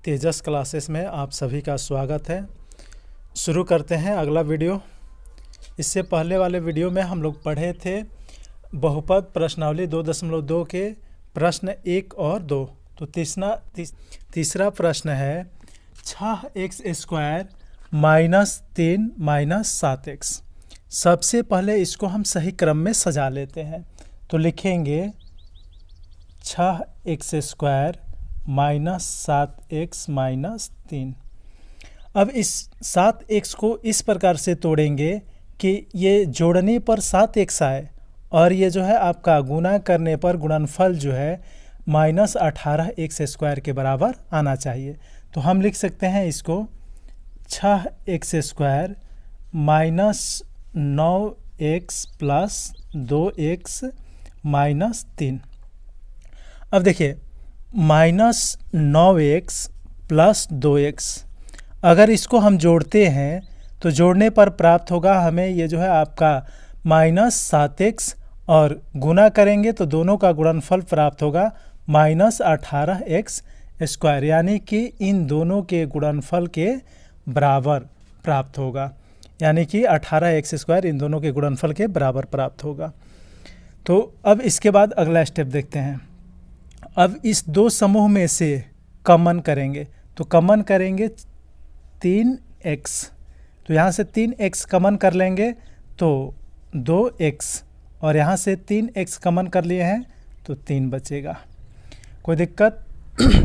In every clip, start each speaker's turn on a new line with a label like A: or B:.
A: तेजस classes में आप सभी का स्वागत है। शुरू करते हैं अगला वीडियो। इससे पहले वाले वीडियो में हम लोग पढ़े थे बहुपद प्रश्नावली 2.2 के प्रश्न 1 और 2। तो तीसरा प्रश्न है 6x² -3 -7x। सबसे पहले इसको हम सही क्रम में सजा लेते हैं। तो लिखेंगे 6x² -7x -3। अब इस 7x को इस प्रकार से तोड़ेंगे कि ये जोड़ने पर 7x आए और ये जो है आपका गुना करने पर गुणनफल जो है -18x² के बराबर आना चाहिए। तो हम लिख सकते हैं इसको 6x² -9x + 2x -3। अब देखिए -9x + 2x, अगर इसको हम जोड़ते हैं तो जोड़ने पर प्राप्त होगा हमें ये जो है आपका -7x और गुना करेंगे तो दोनों का गुणनफल प्राप्त होगा -18x², यानी कि इन दोनों के गुणनफल के बराबर प्राप्त होगा, यानी कि 18x² इन दोनों के गुणनफल के बराबर प्राप्त होगा। तो अब इसके बाद अगला स्टेप देखते हैं। अब इस दो समूह में से कॉमन करेंगे, तो कॉमन करेंगे 3x, तो यहाँ से 3x कॉमन कर लेंगे तो 2x, और यहाँ से 3x कॉमन कर लिए हैं तो 3 बचेगा। कोई दिक्कत?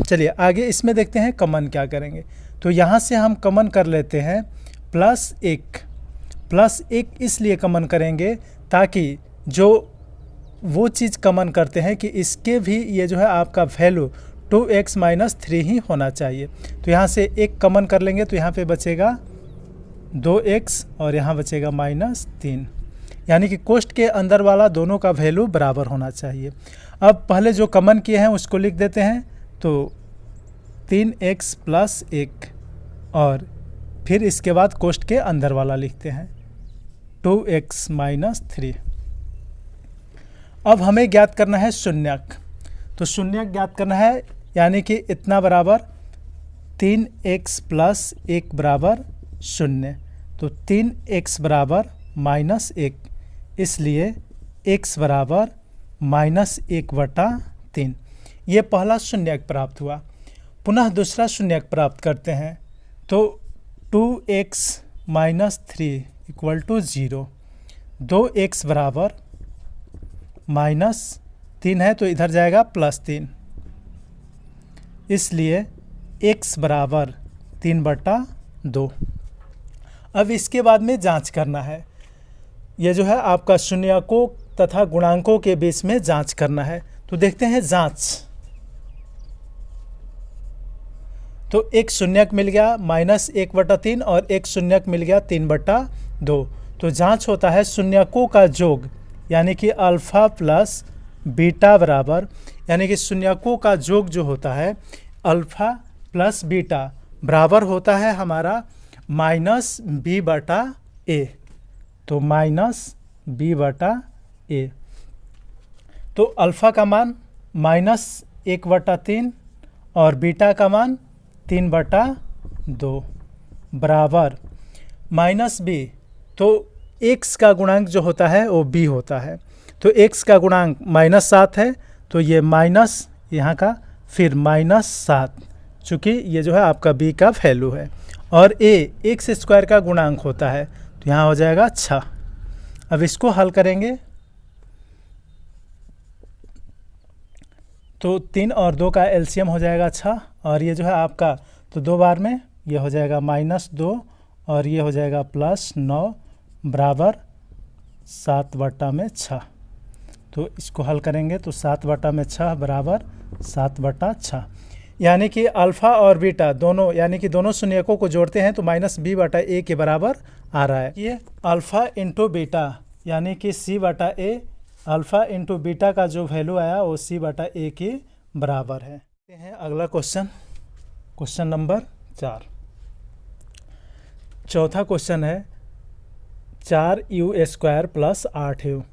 A: चलिए आगे इसमें देखते हैं कॉमन क्या करेंगे। तो यहाँ से हम कॉमन कर लेते हैं +1 इसलिए कॉमन करेंगे ताकि जो वो चीज़ कॉमन करते हैं कि इसके भी ये जो है आपका वैल्यू 2x - 3 ही होना चाहिए। तो यहाँ से 1 कॉमन कर लेंगे तो यहाँ पे बचेगा 2x और यहाँ बचेगा -3, यानी कि कोष्ठ के अंदर वाला दोनों का वैल्यू बराबर होना चाहिए। अब पहले जो कॉमन किए हैं उसको लिख देते हैं, तो 3x + 1 और फिर इसके बाद कोष्ठ के अंदर वाला लिखते हैं 2x - 3। अब हमें ज्ञात करना है शून्यक। तो शून्यक ज्ञात करना है, यानी कि इतना बराबर 3x + 1 बराबर 0। तो 3x बराबर -1, इसलिए x बराबर -1/3। ये पहला शून्यक प्राप्त हुआ। पुनः दूसरा शून्यक प्राप्त करते हैं, तो 2x - 3 = 0। 2x बराबर -3 है तो इधर जाएगा +3, इसलिए x बराबर 3/2। अब इसके बाद में जांच करना है, ये जो है आपका शून्यकों तथा गुणांकों के बीच में जांच करना है। तो देखते हैं जांच। तो एक शून्यक मिल गया -1/3 और एक शून्यक मिल गया 3/2। तो जांच होता है शून्यकों का योग, यानी कि अल्फा + बीटा बराबर, यानी कि शून्यकों का योग जो होता है अल्फा + बीटा बराबर होता है हमारा -b/a। तो -b/a। तो अल्फा का मान -1/3 और बीटा का मान 3/2 बराबर -b। तो x का गुणांक जो होता है वो b होता है। तो x का गुणांक -7 है, तो ये माइनस यहाँ का फिर -7, चूँकि ये जो है आपका b का वैल्यू है। और a x² का गुणांक होता है, तो यहाँ हो जाएगा 6। अब इसको हल करेंगे तो 3 और 2 का एलसीएम हो जाएगा 6, और ये जो है आपका तो 2 बार में ये हो जाएगा -2 और ये हो जाएगा +9 बराबर 7/6। तो इसको हल करेंगे तो 7/6 बराबर 7/6, यानी कि अल्फ़ा और बीटा दोनों, यानी कि दोनों शून्यकों को जोड़ते हैं तो -b/a के बराबर आ रहा है। ये अल्फ़ा × बीटा यानी कि c/a, अल्फ़ा × बीटा का जो वैल्यू आया वो c/a के बराबर है। अगला क्वेश्चन नंबर 4। चौथा क्वेश्चन है 4u² + 8u।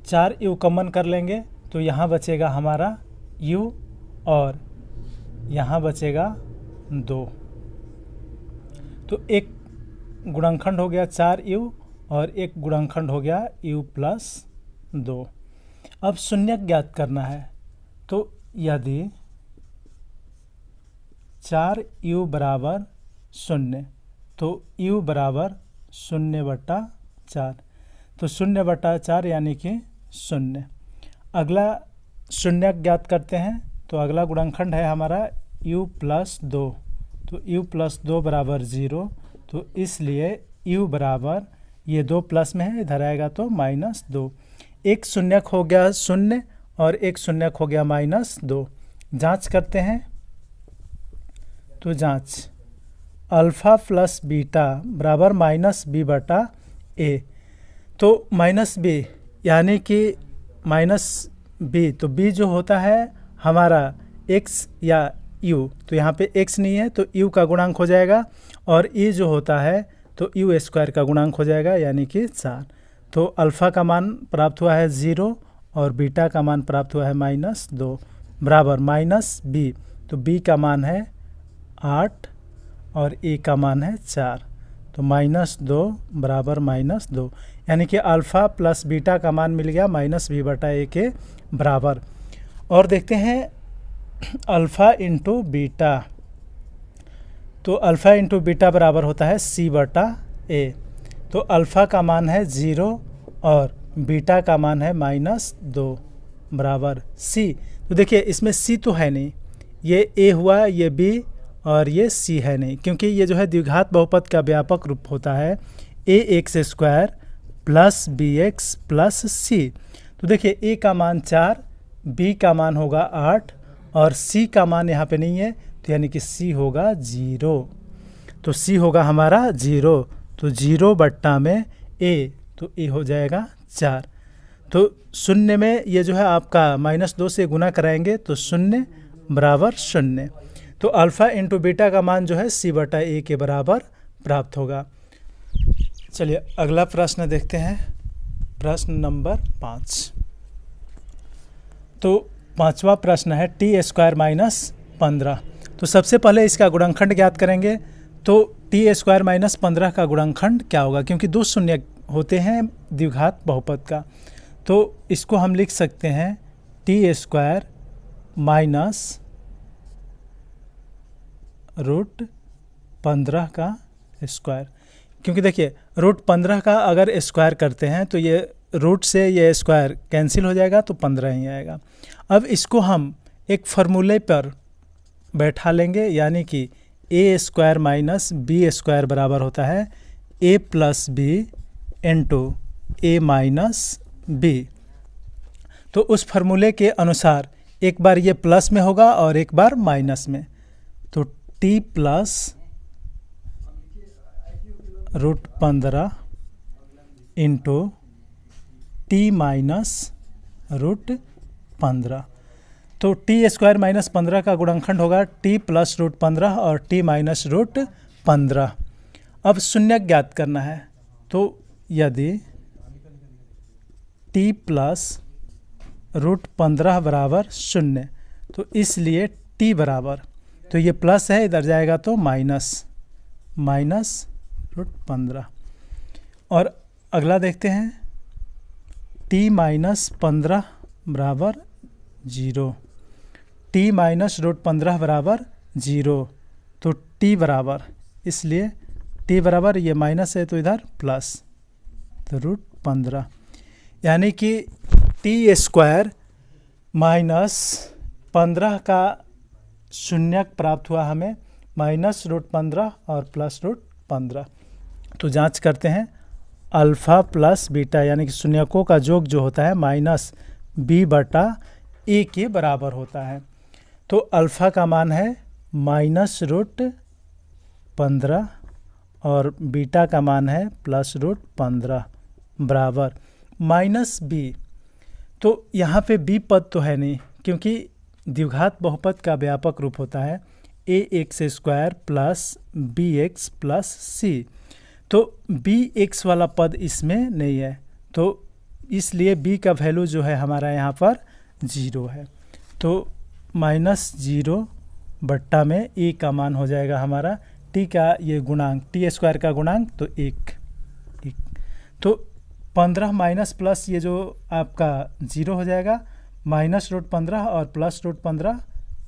A: 4u कॉमन कर लेंगे तो यहाँ बचेगा हमारा u और यहाँ बचेगा 2। तो एक गुणनखंड हो गया 4u और एक गुणनखंड हो गया u प्लस 2। अब शून्यक ज्ञात करना है, तो यदि 4u बराबर 0 तो u बराबर 0/4, तो 0/4 यानी कि 0। अगला शून्यक ज्ञात करते हैं, तो अगला गुणनखंड है हमारा u प्लस 2, तो u प्लस 2 बराबर 0, तो इसलिए u बराबर, ये 2 प्लस में है, इधर आएगा तो -2। एक शून्यक हो गया 0 और एक शून्यक हो गया -2। जांच करते हैं, तो जांच अल्फ़ा प्लस बीटा बराबर -b/a, तो -b यानी कि -b, तो b जो होता है हमारा x या u, तो यहाँ पे x नहीं है तो u का गुणांक हो जाएगा, और e जो होता है तो u² का गुणांक हो जाएगा यानी कि 4। तो अल्फ़ा का मान प्राप्त हुआ है 0 और बीटा का मान प्राप्त हुआ है -2 बराबर -b, तो b का मान है 8 और e का मान है 4, तो -2 बराबर -2, यानी कि अल्फ़ा प्लस बीटा का मान मिल गया -b/a के बराबर। और देखते हैं अल्फ़ा इंटू बीटा, तो अल्फ़ा इंटू बीटा बराबर होता है c/a, तो अल्फ़ा का मान है 0 और बीटा का मान है -2 बराबर c। तो देखिए इसमें c तो है नहीं, ये a हुआ, ये b और ये c है नहीं, क्योंकि ये जो है द्विघात बहुपद का व्यापक रूप होता है ax² plus bx plus c। तो देखिए a का मान 4, b का मान होगा 8 और c का मान यहाँ पे नहीं है, तो यानी कि c होगा 0, तो c होगा हमारा 0, तो 0 में a, तो a हो जाएगा 4। तो 0 में ये जो है आपका -2 से गुना कराएंगे तो 0 बराबर 0, तो अल्फ़ा इंटू बीटा का मान जो है c/a के बराबर प्राप्त होगा। चलिए अगला प्रश्न देखते हैं, प्रश्न नंबर 5। तो 5वां प्रश्न है t² - 15। तो सबसे पहले इसका गुणनखंड ज्ञात करेंगे, तो t² - 15 का गुणनखंड क्या होगा, क्योंकि 2 शून्य होते हैं द्विघात बहुपद का, तो इसको हम लिख सकते हैं t² - √15 का स्क्वायर, क्योंकि देखिए √15 का अगर स्क्वायर करते हैं तो ये रूट से ये स्क्वायर कैंसिल हो जाएगा, तो 15 ही आएगा। अब इसको हम एक फार्मूले पर बैठा लेंगे, यानी कि a² - b² बराबर होता है a plus b into a minus b। तो उस फार्मूले के अनुसार एक बार ये प्लस में होगा और एक बार माइनस में, तो t plus √15 into t minus √15, तो t² - 15 का गुणनखंड होगा t प्लस √15 और t माइनस √15। अब शून्यक ज्ञात करना है, तो यदि t प्लस √15 बराबर 0, तो इसलिए t बराबर, तो ये प्लस है इधर जाएगा तो माइनस √15। और अगला देखते हैं t माइनस 15 बराबर 0, t माइनस √15 बराबर 0, तो t बराबर, इसलिए t बराबर ये माइनस है तो इधर प्लस, तो √15, यानी कि t² - 15 का शून्यक प्राप्त हुआ हमें -√15 और प्लस √15। तो जांच करते हैं, अल्फ़ा प्लस बीटा यानी कि शून्यकों का योग जो होता है -b/a के बराबर होता है। तो अल्फ़ा का मान है -√15 और बीटा का मान है +√15 बराबर -b। तो यहाँ पे b पद तो है नहीं, क्योंकि द्विघात बहुपद का व्यापक रूप होता है ax² plus bx plus c, तो bx वाला पद इसमें नहीं है, तो इसलिए b का वैल्यू जो है हमारा यहाँ पर 0 है, तो -0 बट्टा में ई का मान हो जाएगा हमारा टी का ये गुणांक, टी स्क्वायर का गुणांक तो एक। तो 15 माइनस प्लस ये जो आपका 0 हो जाएगा, -√15 और +√15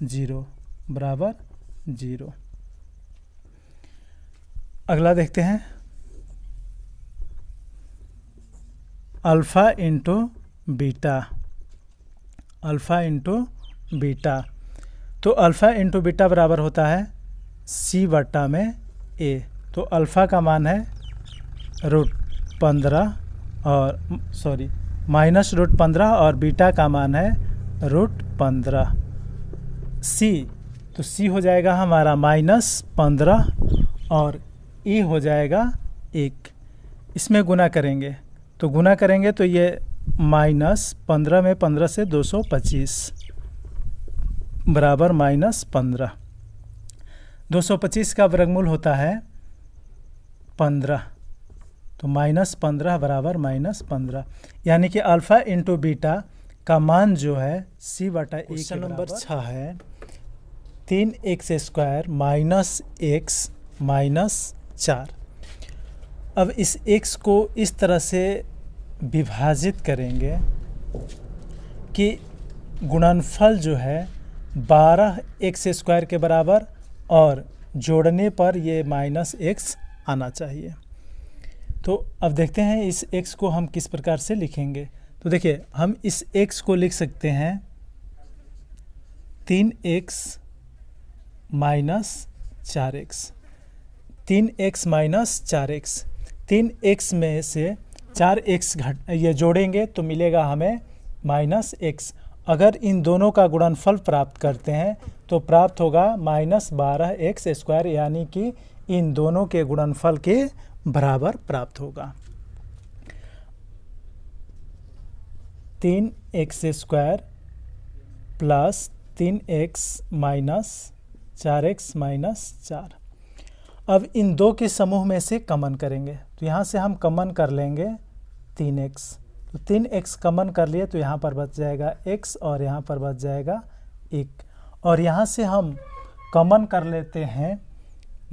A: 0 बराबर 0। अगला देखते हैं, alpha into beta, alpha into beta. तो अल्फ़ा इंटू बीटा बराबर होता है सी बटा में ए। तो अल्फ़ा का मान है √15 और -√15 और बीटा का मान है √15 सी। तो सी हो जाएगा हमारा -15 और ई हो जाएगा 1। इसमें गुना करेंगे तो ये -15 में 15 से 225 बराबर -15। 225 का वर्गमूल होता है 15, तो -15 बराबर -15, यानी कि अल्फ़ा इंटू बीटा का मान जो है सी बटा ए। क्वेश्चन नंबर 6 है 3x² - x - 4। अब इस x को इस तरह से विभाजित करेंगे कि गुणनफल जो है 12x² के बराबर और जोड़ने पर ये -x आना चाहिए। तो अब देखते हैं इस x को हम किस प्रकार से लिखेंगे। तो देखिए, हम इस x को लिख सकते हैं 3x - 4x, 3x - 4x। 3x में से 4x ये जोड़ेंगे तो मिलेगा हमें -x। अगर इन दोनों का गुणनफल प्राप्त करते हैं तो प्राप्त होगा -12x², यानी कि इन दोनों के गुणनफल के बराबर प्राप्त होगा। 3x² plus 3x - 4x - 4। अब इन दो के समूह में से कॉमन करेंगे, तो यहाँ से हम कॉमन कर लेंगे 3x। तो 3x कॉमन कर लिए तो यहाँ पर बच जाएगा x और यहाँ पर बच जाएगा 1। और यहाँ से हम कॉमन कर लेते हैं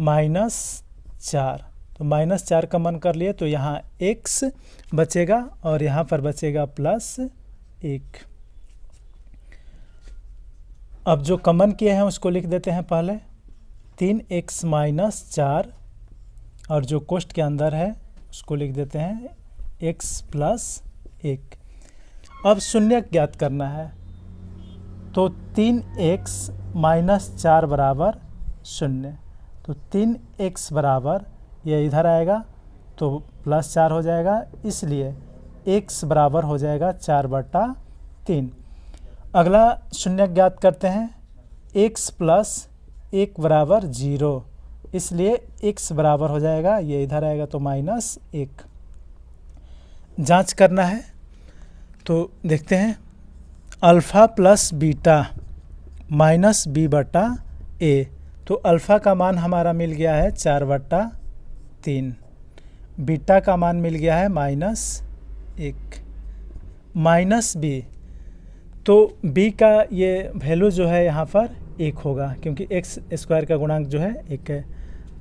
A: -4, तो -4 कॉमन कर लिए तो यहाँ x बचेगा और यहाँ पर बचेगा +1। अब जो कॉमन किए हैं उसको लिख देते हैं पहले, 3x - 4 और जो कोष्ठ के अंदर है उसको लिख देते हैं x + 1। अब शून्य ज्ञात करना है, तो 3x - 4 बराबर 0। तो 3x बराबर ये इधर आएगा तो +4 हो जाएगा, इसलिए x बराबर हो जाएगा 4/3। अगला शून्य ज्ञात करते हैं, x + 1 बराबर 0, इसलिए x बराबर हो जाएगा, ये इधर आएगा तो -1। जांच करना है तो देखते हैं, अल्फ़ा प्लस बीटा -b/a। तो अल्फ़ा का मान हमारा मिल गया है 4/3, बीटा का मान मिल गया है -1, -b। तो b का ये वैल्यू जो है यहाँ पर 1 होगा, क्योंकि x² का गुणांक जो है 1 है,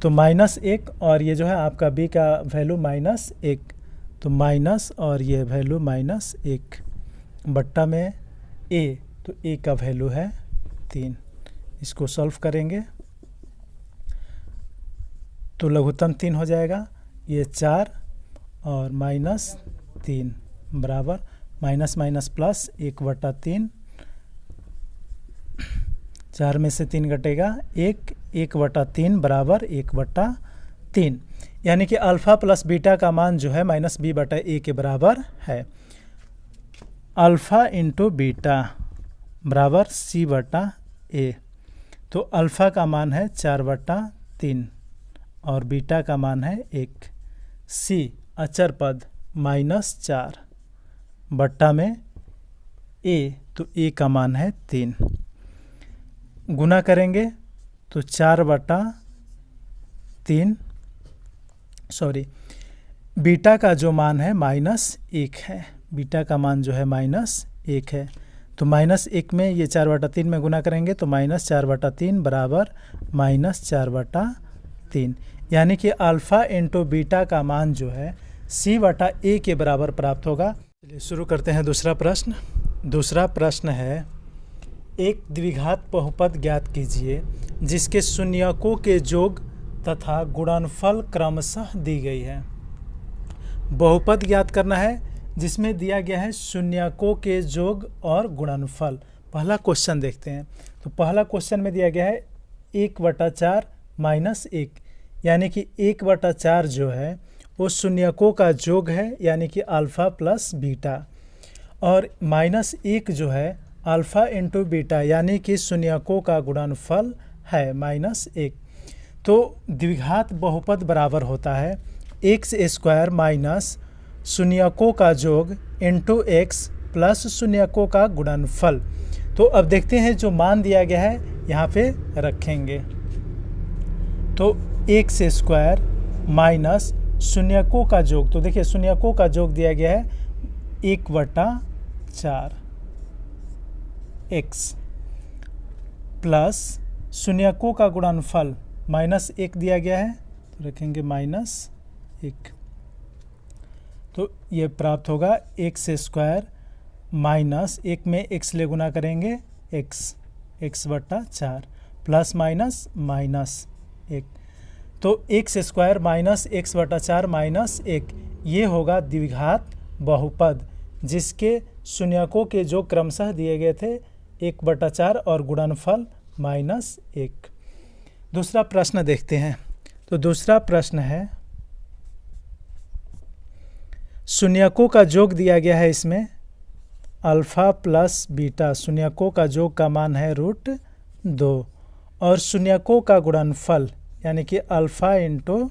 A: तो -1। और ये जो है आपका b का वैल्यू -1, तो माइनस और ये वैल्यू -1 बट्टा में a, तो a का वैल्यू है 3। इसको सॉल्व करेंगे तो लघुत्तम 3 हो जाएगा, ये 4 और -3 बराबर +- 1/3। 4 में से 3 घटेगा 1, 1/3 बराबर 1/3, यानी कि अल्फ़ा प्लस बीटा का मान जो है -b/a के बराबर है। अल्फ़ा इंटू बीटा बराबर c/a। तो अल्फ़ा का मान है 4/3 और बीटा का मान है 1। c अचर पद -4 बट्टा में a, तो a का मान है 3। गुना करेंगे तो 4/3, बीटा का जो मान है -1 है, बीटा का मान जो है -1 है, तो -1 में ये 4/3 में गुना करेंगे तो -4/3 बराबर -4/3, यानी कि अल्फ़ा इंटू बीटा का मान जो है C/A के बराबर प्राप्त होगा। चलिए शुरू करते हैं दूसरा प्रश्न। दूसरा प्रश्न है, एक द्विघात बहुपद ज्ञात कीजिए जिसके शून्यकों के योग तथा गुणनफल क्रमशः दी गई है। बहुपद ज्ञात करना है जिसमें दिया गया है शून्यकों के योग और गुणनफल। पहला क्वेश्चन देखते हैं। तो पहला क्वेश्चन में दिया गया है 1/4 -1, यानी कि 1/4 जो है वो शून्यकों का योग है, यानी कि अल्फ़ा प्लस बीटा, और -1 जो है अल्फ़ा इंटू बीटा, यानी कि शून्यकों का गुणनफल है -1। तो द्विघात बहुपद बराबर होता है x² माइनस शून्यकों का योग इंटू x प्लस शून्यकों का गुणनफल। तो अब देखते हैं जो मान दिया गया है यहाँ पे रखेंगे। तो x² माइनस शून्यकों का योग, तो देखिए शून्यकों का योग दिया गया है 1/4 x प्लस शून्यकों का गुणनफल -1 दिया गया है, तो रखेंगे -1। तो ये प्राप्त होगा x² माइनस 1 में x ले गुना करेंगे x/4 प्लस माइनस -1। तो x² माइनस x/4 -1 ये होगा द्विघात बहुपद जिसके शून्यकों के जो क्रमशः दिए गए थे 1/4 और गुणनफल -1। दूसरा प्रश्न देखते हैं। तो दूसरा प्रश्न है, शून्यकों का योग दिया गया है, इसमें अल्फ़ा प्लस बीटा, शून्यकों का योग का मान है √2 और शून्यकों का गुणनफल यानी कि अल्फ़ा इंटू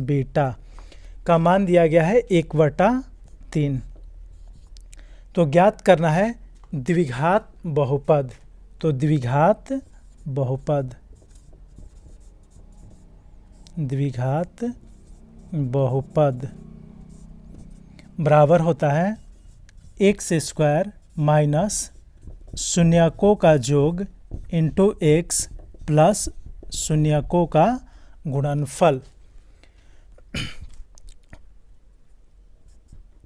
A: बीटा का मान दिया गया है 1/3। तो ज्ञात करना है द्विघात बहुपद। तो द्विघात बहुपद बराबर होता है x² माइनस शून्यकों का योग इंटू x प्लस शून्यकों का गुणनफल।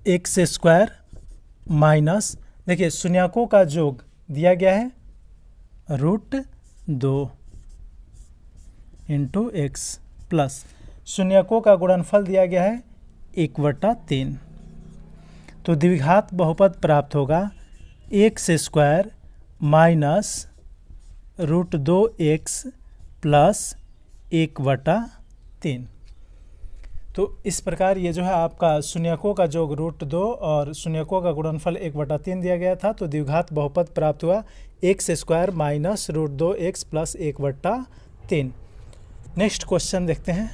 A: x² माइनस, देखिए शून्यकों का योग दिया गया है √2 इंटू x प्लस शून्यकों का गुणनफल दिया गया है 1/3। तो द्विघात बहुपद प्राप्त होगा x² माइनस √2x प्लस 1/3। तो इस प्रकार ये जो है आपका शून्यकों का योग √2 और शून्यकों का गुणनफल 1/3 दिया गया था। तो द्विघात बहुपद प्राप्त हुआ x² minus √2x plus 1/3। Next question देखते हैं।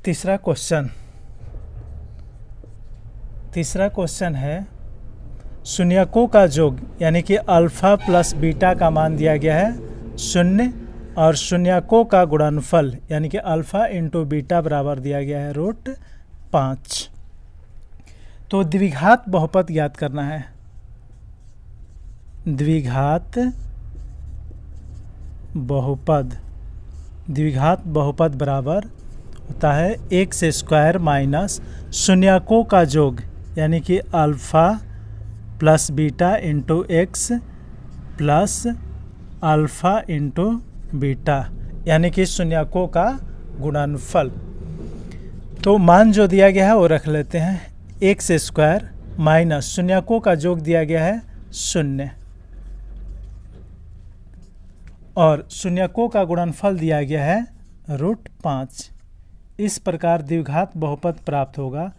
A: तीसरा क्वेश्चन है, शून्यकों का योग यानी कि अल्फ़ा प्लस बीटा का मान दिया गया है 0 और शून्यकों का गुणनफल यानी कि अल्फ़ा इंटू बीटा बराबर दिया गया है √5। तो द्विघात बहुपद ज्ञात करना है। द्विघात बहुपद बराबर होता है x² माइनस शून्यकों का योग यानी कि alpha plus beta into x plus alpha into beta यानी कि शून्यकों का गुणनफल। तो मान जो दिया गया है वो रख लेते हैं। x² माइनस शून्यकों का योग दिया गया है 0 और शून्यकों का गुणनफल दिया गया है √5। इस प्रकार द्विघात बहुपद प्राप्त होगा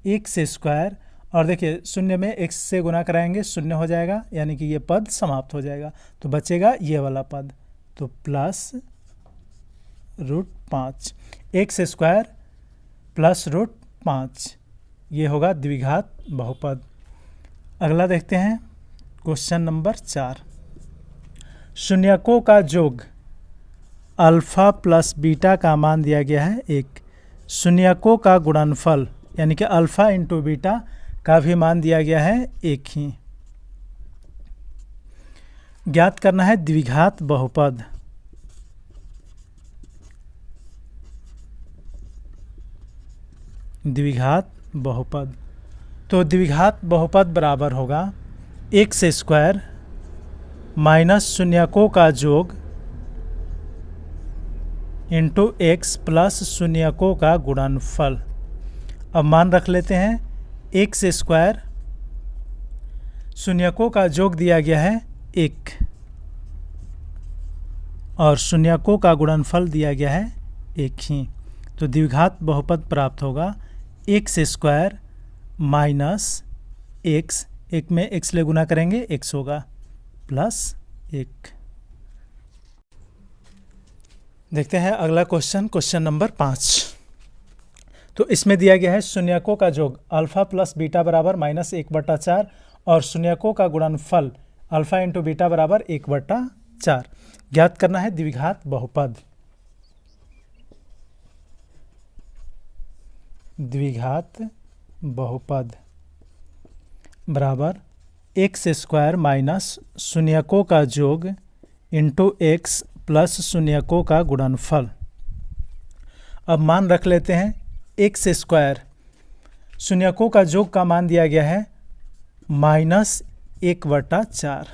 A: x² और देखिए 0 में x से गुना कराएंगे 0 हो जाएगा यानी कि ये पद समाप्त हो जाएगा। तो बचेगा ये वाला पद, तो प्लस √5 x² प्लस √5 ये होगा द्विघात बहुपद। अगला देखते हैं क्वेश्चन नंबर 4। शून्यकों का योग अल्फ़ा प्लस बीटा का मान दिया गया है 1। शून्यकों का गुणनफल यानी कि अल्फ़ा इंटू बीटा का भी मान दिया गया है 1 ही। ज्ञात करना है द्विघात बहुपद। द्विघात बहुपद, तो द्विघात बहुपद बराबर होगा एक्स स्क्वायर माइनस शून्यकों का जोग इंटू एक्स प्लस शून्यकों का गुणनफल। अब मान रख लेते हैं एक्स स्क्वायर, शून्यकों का जोग दिया गया है 1 और शून्यकों का गुणनफल दिया गया है 1 ही। तो द्विघात बहुपद प्राप्त होगा एक्स स्क्वायर माइनस एक्स, एक में एक्स ले गुना करेंगे एक्स होगा प्लस 1। देखते हैं अगला क्वेश्चन, क्वेश्चन नंबर 5। तो इसमें दिया गया है शून्यकों का जोग अल्फ़ा प्लस बीटा बराबर -1/4 और शून्यकों का गुणनफल अल्फ़ा इंटू बीटा बराबर 1/4। ज्ञात करना है द्विघात बहुपद। द्विघात बहुपद बराबर एक्स स्क्वायर माइनस शून्यकों का जोग इंटू एक्स प्लस शून्यकों का गुणनफल। अब मान रख लेते हैं एक्स स्क्वायर, शून्यकों का जोग का मान दिया गया है -1/4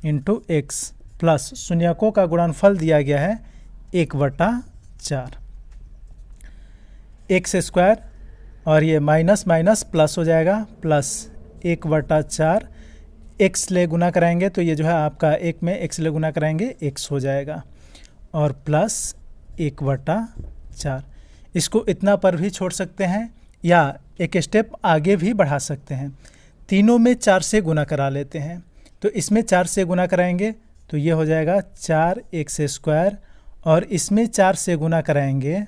A: इंटू एक्स प्लस शून्यकों का गुणनफल दिया गया है 1/4। एक्स स्क्वायर और ये माइनस माइनस प्लस हो जाएगा, प्लस 1/4 एक्स ले गुना कराएंगे तो ये जो है आपका 1 में एक्स ले गुना कराएंगे एक्स हो जाएगा और प्लस 1/4। इसको इतना पर भी छोड़ सकते हैं या एक स्टेप आगे भी बढ़ा सकते हैं। तीनों में 4 से गुना करा लेते हैं, तो इसमें 4 से गुना कराएंगे तो ये हो जाएगा 4x स्क्वायर और इसमें 4 से गुना कराएंगे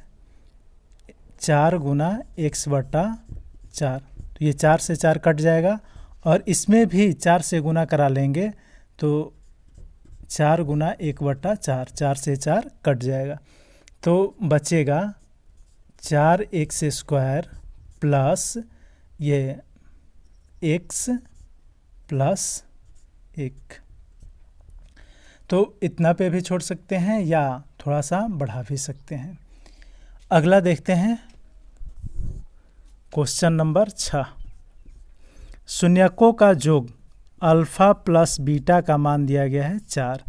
A: 4 गुना x/4। तो ये 4 से 4 कट जाएगा और इसमें भी 4 से गुना करा लेंगे तो 4 गुना 1/4, 4 से 4 कट जाएगा तो बचेगा 4x स्क्वायर प्लस ये x प्लस 1। तो इतना पे भी छोड़ सकते हैं या थोड़ा सा बढ़ा भी सकते हैं। अगला देखते हैं क्वेश्चन नंबर 6। शून्यकों का जोग अल्फ़ा प्लस बीटा का मान दिया गया है 4।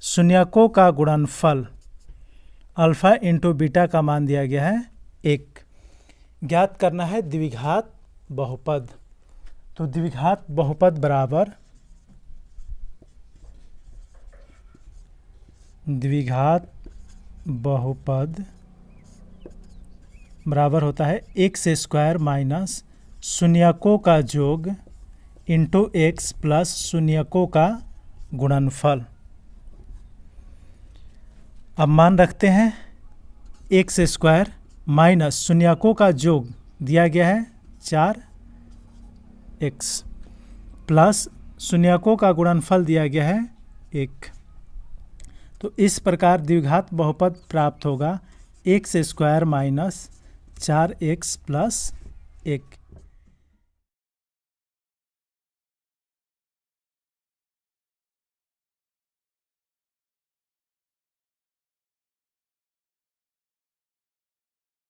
A: शून्यकों का गुणनफल अल्फ़ा इंटू बीटा का मान दिया गया है 1। ज्ञात करना है द्विघात बहुपद। तो द्विघात बहुपद बराबर द्विघात बहुपद बराबर होता है एक्स स्क्वायर माइनस शून्यकों का जोग इंटू एक्स प्लस शून्यकों का गुणनफल। अब मान रखते हैं एक्स स्क्वायर माइनस शून्यकों का जोग दिया गया है 4x प्लस शून्यकों का गुणनफल दिया गया है 1। तो इस प्रकार द्विघात बहुपद प्राप्त होगा x square minus 4x plus 1।